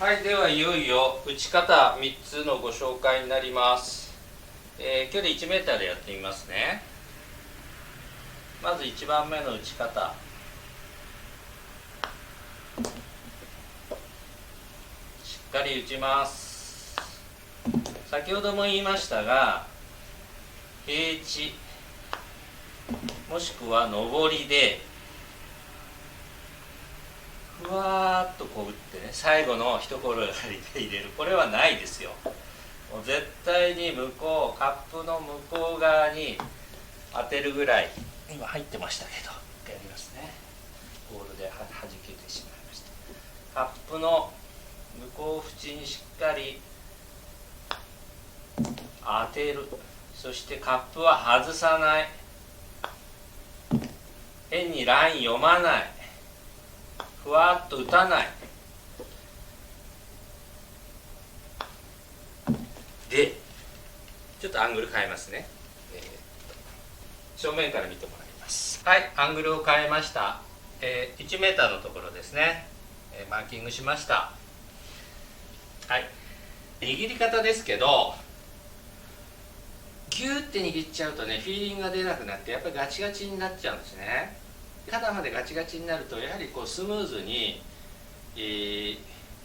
はい、ではいよいよ打ち方3つのご紹介になります。距離 1m でやってみますね。まず1番目の打ち方。しっかり打ちます。先ほども言いましたが、平地もしくは上りでふわーっとこう打ってね、最後の一転がりで入れる、これはないですよ。もう絶対に向こう、カップの向こう側に当てるぐらい、今入ってましたけど、やりますね。ボールで弾けてしまいました。カップの向こう縁にしっかり当てる。そしてカップは外さない。変にライン読まない。ふわっと打たない。で、ちょっとアングル変えますね。正面から見てもらいます。はい、アングルを変えました。1メーターのところですね。マーキングしました。はい、握り方ですけど、ギューって握っちゃうとね、フィーリングが出なくなって、やっぱりガチガチになっちゃうんですね。肩までガチガチになると、やはりこうスムーズに、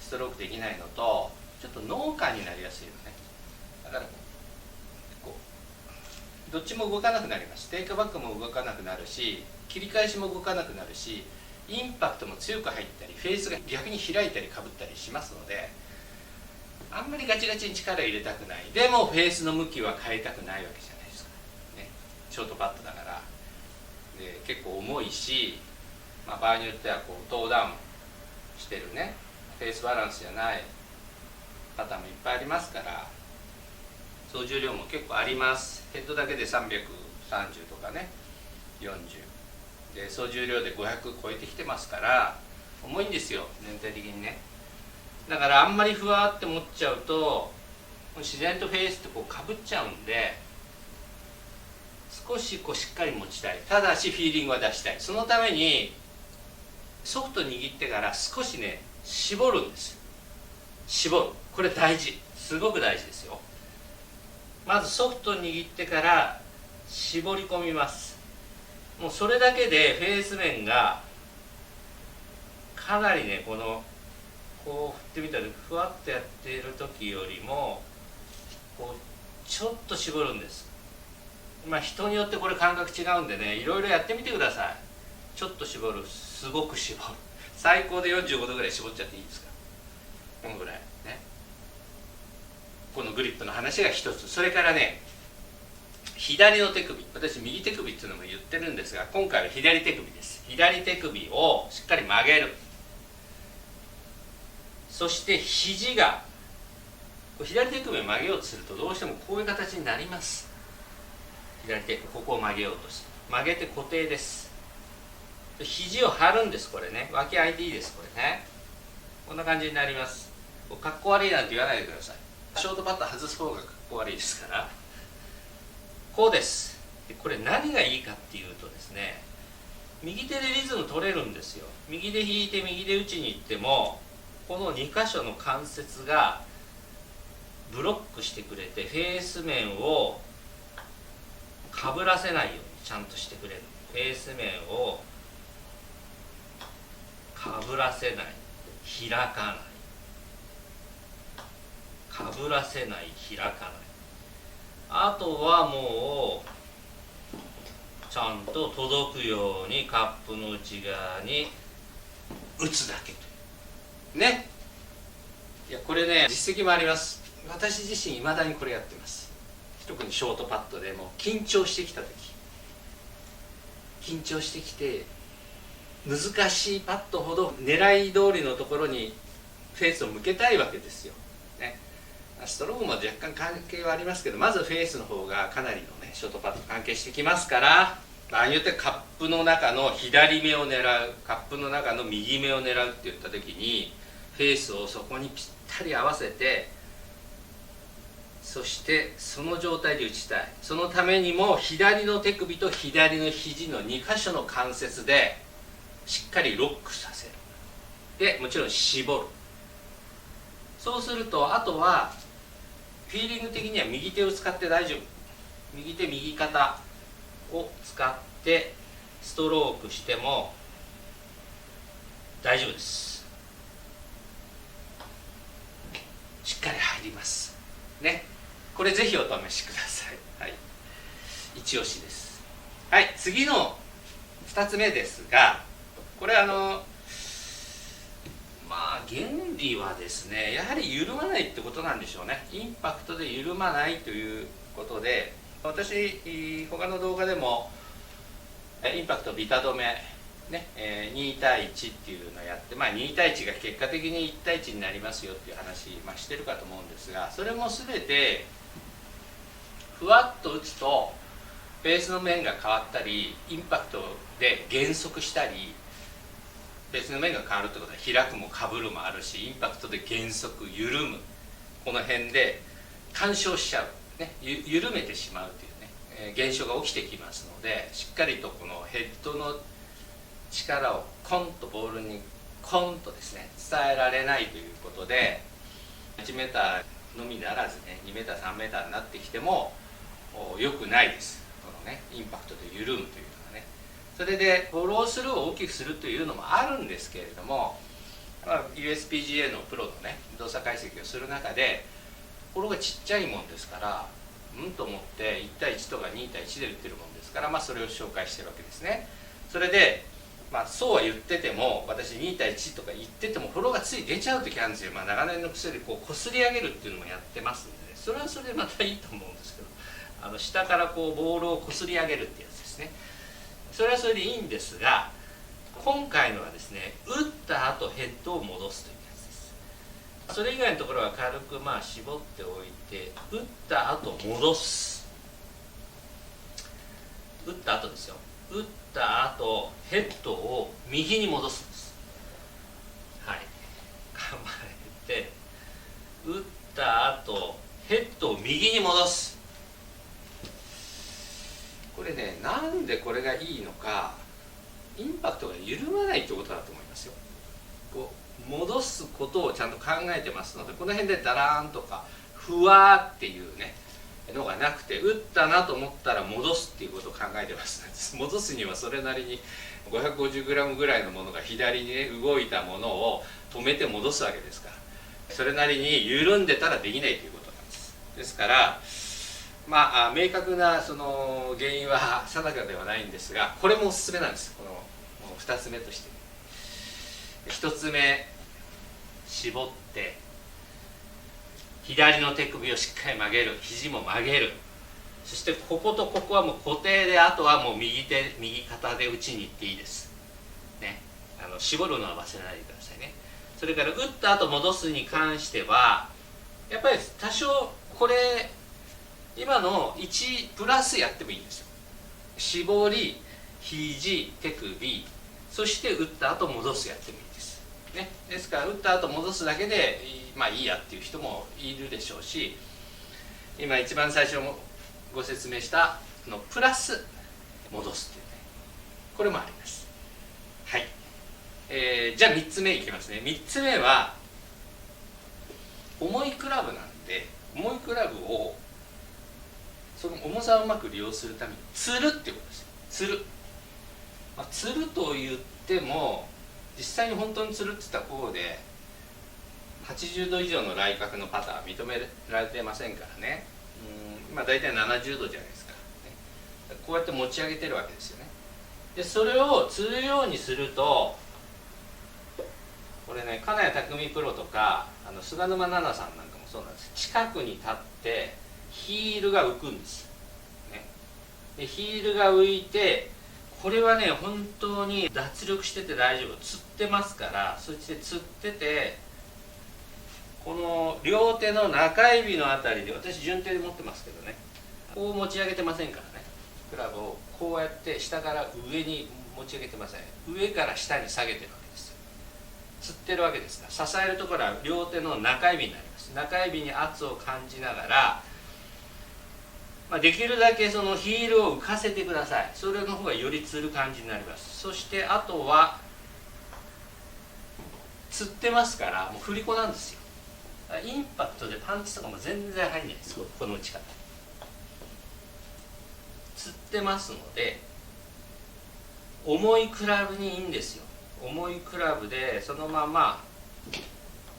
ストロークできないのと、ちょっと農家になりやすいよね。だからこうどっちも動かなくなります。テイクバックも動かなくなるし、切り返しも動かなくなるし、インパクトも強く入ったり、フェースが逆に開いたりかぶったりしますので、あんまりガチガチに力入れたくない。でもフェースの向きは変えたくないわけじゃないですか、ね、ショートパットだから。で結構重いし、場合によってはこうトーダウンしてるね、フェースバランスじゃないパターンもいっぱいありますから、総重量も結構あります。ヘッドだけで330とかね、40で総重量で500超えてきてますから、重いんですよ、全体的にね。だからあんまりふわって持っちゃうと自然とフェースってこうかぶっちゃうんで、少しこうしっかり持ちたい。ただしフィーリングは出したい。そのためにソフト握ってから少しね、絞るんです。絞る、これ大事、すごく大事ですよ。まずソフト握ってから絞り込みます。もうそれだけでフェース面がかなりね、こう振ってみたらふわっとやっている時よりもこうちょっと絞るんです。人によってこれ感覚違うんでね、いろいろやってみてください。ちょっと絞る、すごく絞る、最高で45度ぐらい絞っちゃっていいですか。このぐらいね。このグリップの話が一つ。それからね、左の手首、私右手首っていうのも言ってるんですが、今回は左手首です。左手首をしっかり曲げる。そして肘が、左手首を曲げようとするとどうしてもこういう形になります。左手、ここを曲げようとして曲げて固定です。肘を張るんです。これね、脇開いていいです。これね、こんな感じになります。かっこ悪いなんて言わないでください。ショートパット外す方がかっこ悪いですから。こうです。でこれ何がいいかっていうとですね、右手でリズム取れるんですよ。右で弾いて右で打ちに行っても、この2箇所の関節がブロックしてくれて、フェース面をかぶらせないようにちゃんとしてくれる。フェース面をかぶらせない、開かない、かぶらせない、開かない。あとはもうちゃんと届くようにカップの内側に打つだけというね。いやこれね、実績もあります。私自身いまだにこれやってます。特にショートパットでも緊張してきた時、緊張してきて難しいパットほど狙い通りのところにフェースを向けたいわけですよ、ね、ストロークも若干関係はありますけど、まずフェースの方がかなりのね、ショートパット関係してきますから、場合によってカップの中の左目を狙う、カップの中の右目を狙うって言った時にフェースをそこにぴったり合わせて、そしてその状態で打ちたい。そのためにも左の手首と左の肘の2箇所の関節でしっかりロックさせる。でもちろん絞る。そうするとあとはフィーリング的には右手を使って大丈夫。右手右肩を使ってストロークしても大丈夫です。しっかり入りますね。これぜひお試しください。はい、一押しです。はい、次の2つ目ですが、これ原理はですね、やはり緩まないってことなんでしょうね。インパクトで緩まないということで、私他の動画でもインパクトビタ止めね、2対1っていうのをやって、2対1が結果的に1対1になりますよっていう話、してるかと思うんですが、それも全てふわっと打つとベースの面が変わったり、インパクトで減速したり、ベースの面が変わるってことは開くもかぶるもあるし、インパクトで減速緩む、この辺で干渉しちゃう、ね、緩めてしまうというね、現象が起きてきますので、しっかりとこのヘッドの力をコンとボールにコンとですね伝えられないということで、1メーターのみならずね、2メーター3メーターになってきても良くないです。このねインパクトで緩むというのはね。それでフォロースルーを大きくするというのもあるんですけれども、USPGA のプロのね動作解析をする中で、フォローがちっちゃいもんですから、と思って1対1とか2対1で打ってるもんですから、それを紹介してるわけですね。それでそうは言ってても、私2対1とか言っててもフォローがつい出ちゃう時あるんですよ。長年の癖でこすり上げるっていうのもやってますんで、それはそれでまたいいと思うんですけど、下からボールをこすり上げるってやつですね。それはそれでいいんですが、今回のはですね、打った後ヘッドを戻すというやつです。それ以外のところは軽く絞っておいて、打った後戻す。打った後ですよ。打った後ヘッドを右に戻すんです。はい、構えて打った後ヘッドを右に戻す。これね、なんでこれがいいのか、インパクトが緩まないってことだと思いますよ。戻すことをちゃんと考えてますので、この辺でダラーンとかふわーっていうねのがなくて、打ったなと思ったら戻すっていうことを考えてます。戻すにはそれなりに 550g ぐらいのものが左にね動いたものを止めて戻すわけですから、それなりに緩んでたらできないということなんです。ですから明確なその原因は定かではないんですが、これもおすすめなんです。この2つ目として、1つ目絞って左の手首をしっかり曲げる、肘も曲げる、そしてこことここはもう固定で、あとはもう右肩で打ちに行っていいです、ね、絞るのは忘れないでくださいね。それから打った後戻すに関しては、やっぱり多少これ今の1プラスやってもいいんですよ。絞り、肘、手首、そして打った後戻すやってもいいです、ね。ですから打った後戻すだけでいいやっていう人もいるでしょうし、今一番最初もご説明したのプラス戻すっていうね、これもあります。はい、じゃあ3つ目いきますね。3つ目は重いクラブなんで、重いクラブをその重さをうまく利用するために釣るっていうことですよ。釣る、釣ると言っても実際に本当に釣るって言ったらこうで80度以上の来角のパターは認められてませんからね。今大体70度じゃないですか、ね、こうやって持ち上げてるわけですよね。でそれを釣るようにすると、これね、金谷拓実プロとか菅沼菜々さんなんかもそうなんです。近くに立ってヒールが浮くんです、ね、でヒールが浮いて、これはね本当に脱力してて大丈夫。釣ってますから、そして釣ってて、この両手の中指のあたりで、私順手で持ってますけどね、こう持ち上げてませんからね。クラブをこうやって下から上に持ち上げてません。上から下に下げてるわけですよ。釣ってるわけですから、支えるところは両手の中指になります。中指に圧を感じながら、できるだけそのヒールを浮かせてください。それの方がより釣る感じになります。そしてあとは釣ってますから、もう振り子なんですよ。インパクトでパンチとかも全然入んないです。この打ち方つってますので、重いクラブにいいんですよ。重いクラブでそのまま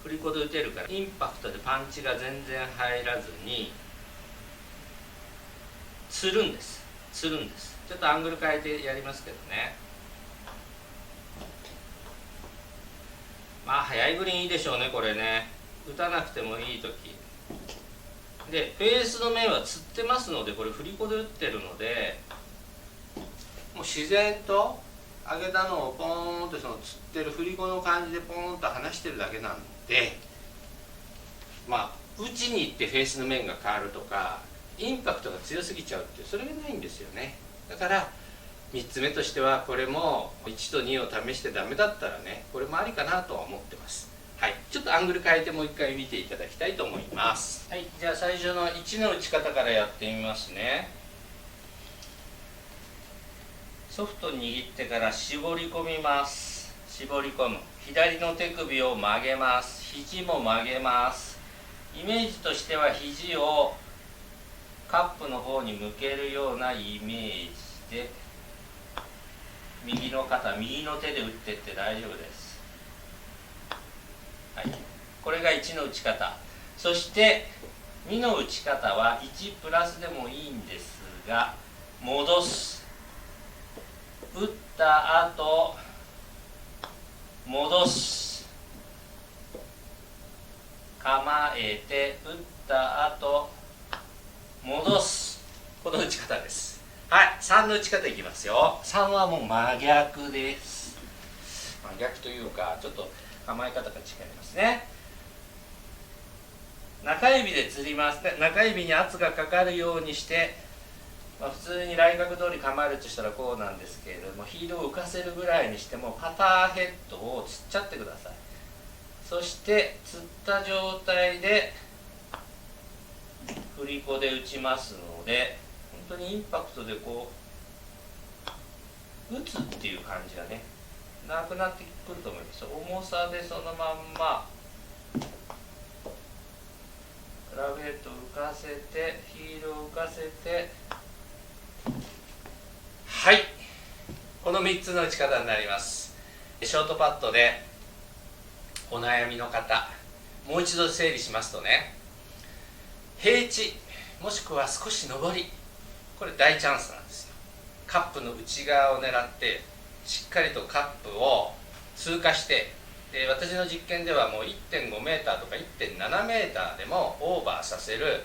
振り子で打てるから、インパクトでパンチが全然入らずにつるんです。ちょっとアングル変えてやりますけどね。まあ早いグリーンいいでしょうね、これね。打たなくてもいい時で、フェースの面はつってますので、これ振り子で打ってるので、もう自然と上げたのをポーンとそのつってる振り子の感じでポーンと離してるだけなので、まあ打ちに行ってフェースの面が変わるとかインパクトが強すぎちゃうっていう、それがないんですよね。だから3つ目としては、これも1と2を試してダメだったらね、これもありかなとは思ってます。はい、ちょっとアングル変えてもう一回見ていただきたいと思います。はい、じゃあ最初の1の打ち方からやってみますね。ソフトに握ってから絞り込みます。絞り込む。左の手首を曲げます。肘も曲げます。イメージとしては肘をカップの方に向けるようなイメージで、右の肩、右の手で打ってって大丈夫です。はい、これが1の打ち方。そして2の打ち方は1プラスでもいいんですが、戻す。打った後戻す。構えて打った後戻す。この打ち方です。はい、3の打ち方いきますよ。3はもう真逆です。真逆というか、ちょっと構え方が違いますね。中指で釣ります。中指に圧がかかるようにして、普通にライン角通り構えるとしたらこうなんですけれども、ヒールを浮かせるぐらいにしてもパターヘッドを釣っちゃってください。そして釣った状態で振り子で打ちますので、本当にインパクトでこう打つっていう感じがね、なくなってくると思います。重さでそのまんまクラブヘッドを浮かせて、ヒールを浮かせて、はい、この3つの打ち方になります。ショートパッドでお悩みの方、もう一度整理しますとね、平地もしくは少し上り、これ大チャンスなんですよ。カップの内側を狙ってしっかりとカップを通過して、で私の実験ではもう 1.5 メーターとか 1.7 メーターでもオーバーさせる、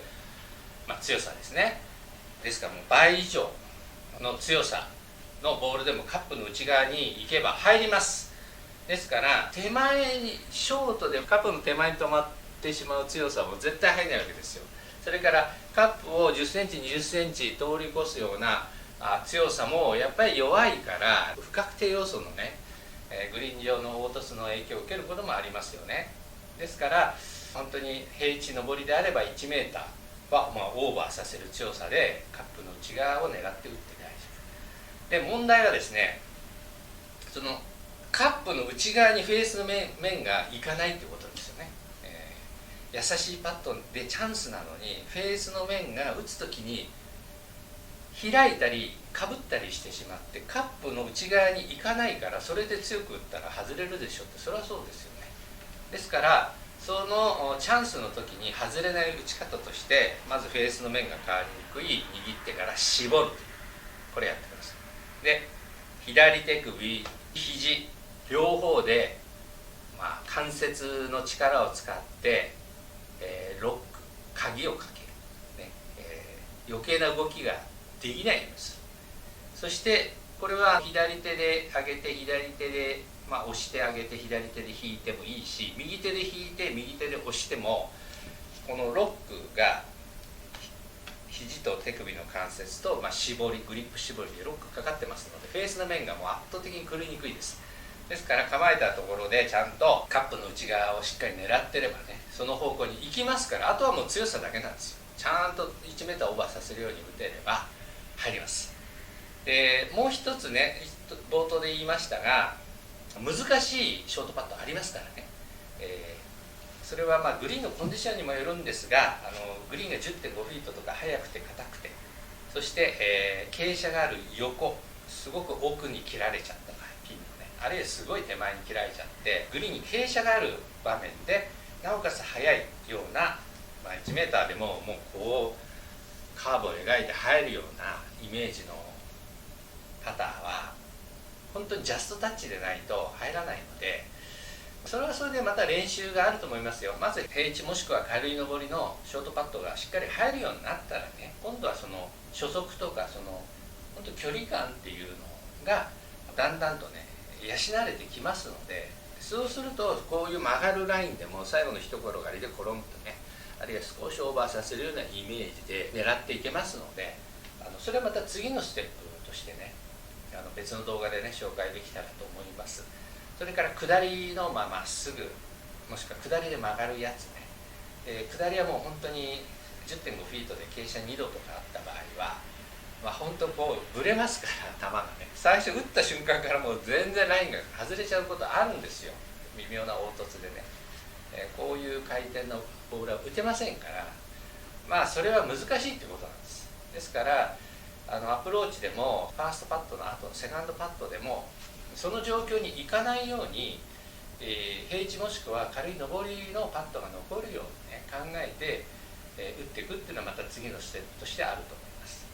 強さですね。ですからもう倍以上の強さのボールでもカップの内側に行けば入ります。ですから手前にショートでカップの手前に止まってしまう強さも絶対入らないわけですよ。それからカップを10センチ20センチ通り越すような強さもやっぱり弱いから、不確定要素のね、グリーン上の凹凸の影響を受けることもありますよね。ですから本当に平地上りであれば1メーターはオーバーさせる強さでカップの内側を狙って打って大丈夫で、問題はですね、そのカップの内側にフェースの面がいかないってことですよね。優しいパットでチャンスなのにフェースの面が打つ時に開いたりかぶったりしてしまってカップの内側に行かないから、それで強く打ったら外れるでしょって、それはそうですよね。ですからそのチャンスの時に外れない打ち方として、まずフェースの面が変わりにくい握ってから絞るという、これやってください。で左手首肘両方で、関節の力を使って、ロック鍵をかける、ね余計な動きができないようにする。そしてこれは左手で上げて左手で、押してあげて左手で引いてもいいし、右手で引いて右手で押しても、このロックが肘と手首の関節と、絞りグリップ絞りでロックかかってますので、フェースの面がもう圧倒的に狂いにくいです。ですから構えたところでちゃんとカップの内側をしっかり狙ってればね、その方向に行きますから、あとはもう強さだけなんですよ。ちゃんと1 m オーバーさせるように打てれば入ります。でもう一つね、冒頭で言いましたが、難しいショートパットありますからね、それはまあグリーンのコンディションにもよるんですが、グリーンが 10.5 フィートとか速くて硬くて、そして、傾斜がある横、すごく奥に切られちゃった場合、ピンのね、あるいはすごい手前に切られちゃってグリーンに傾斜がある場面でなおかつ速いような、まあ、1 m でももうこうカーブを描いて入るようなイメージのパターは本当にジャストタッチでないと入らないので、それはそれでまた練習があると思いますよ。まず平地もしくは軽い上りのショートパットがしっかり入るようになったらね、今度はその初速とかその本当距離感っていうのがだんだんとね養われてきますので、そうするとこういう曲がるラインでも最後の一転がりでコロンとね、あるいは少しオーバーさせるようなイメージで狙っていけますので、それはまた次のステップとしてね、別の動画でね紹介できたらと思います。それから下りのまっすぐ、もしくは下りで曲がるやつね、下りはもう本当に 10.5 フィートで傾斜2度とかあった場合は、本当こうブレますから球がね、最初打った瞬間からもう全然ラインが外れちゃうことあるんですよ、微妙な凹凸でね、こういう回転のボールは打てませんから、それは難しいってことなんです。ですからアプローチでもファーストパットの後のセカンドパットでもその状況にいかないように、平地もしくは軽い上りのパットが残るようにね考えて、打っていくっていうのはまた次のステップとしてあると思います。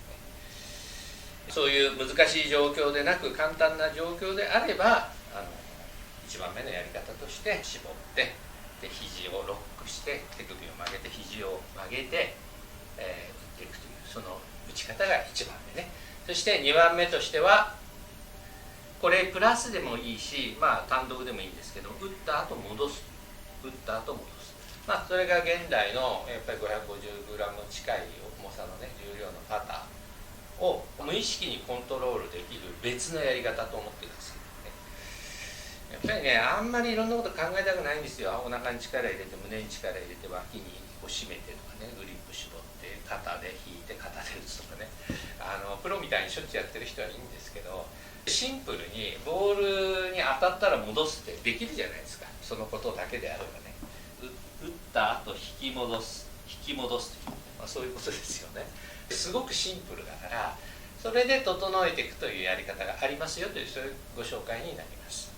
そういう難しい状況でなく簡単な状況であれば1番目のやり方として絞ってで肘をロックして手首を曲げて肘を曲げて、打っていくというその打ち方が1番目ね。そして2番目としてはこれプラスでもいいし、単独でもいいんですけど、打った後戻す、打った後戻す、それが現代のやっぱり 550g 近い重さのね重量のパターを無意識にコントロールできる別のやり方と思ってくださいね。やっぱりね、あんまりいろんなこと考えたくないんですよ。お腹に力入れて胸に力入れて脇にこう締めてとかね、グリップ絞って肩で引いて肩で打つとかね、プロみたいにしょっちゅうやってる人はいいんですけど、シンプルにボールに当たったら戻すってできるじゃないですか。そのことだけであればね、打った後引き戻すという、そういうことですよね。すごくシンプルだから、それで整えていくというやり方がありますよという、そういうご紹介になります。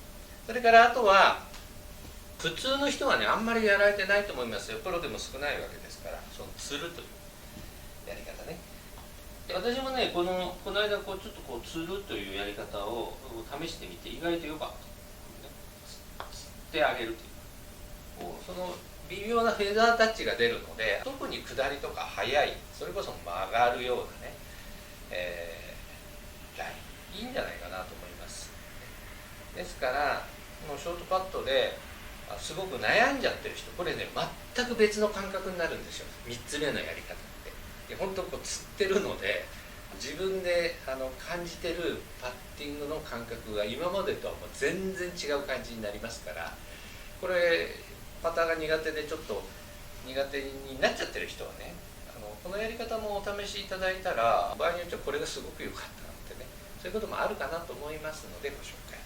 それからあとは普通の人はねあんまりやられてないと思いますよ。プロでも少ないわけですから、その釣るというやり方ね。で私もねこの間ちょっと釣るというやり方を試してみて意外と良かった、釣ってあげるというその微妙なフェザータッチが出るので、特に下りとか速い、それこそ曲がるようなね、ラインいいんじゃないかなと思います。ですからこのショートパットですごく悩んじゃってる人、これね全く別の感覚になるんですよ、3つ目のやり方って。本当釣ってるので自分で感じてるパッティングの感覚が今までとはもう全然違う感じになりますから、これパターが苦手でちょっと苦手になっちゃってる人はね、このやり方もお試しいただいたら場合によってはこれがすごく良かったなんてね、そういうこともあるかなと思いますのでご紹介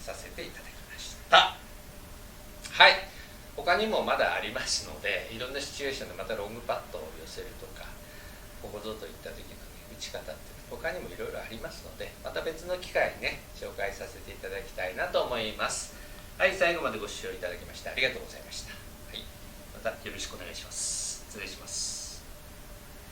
させていただきました。はい、他にもまだありますので、いろんなシチュエーションでまたロングパットを寄せるとかここぞといった時の、打ち方って他にもいろいろありますので、また別の機会にね紹介させていただきたいなと思います。はい、最後までご視聴いただきましてありがとうございました。はい、またよろしくお願いします。失礼します。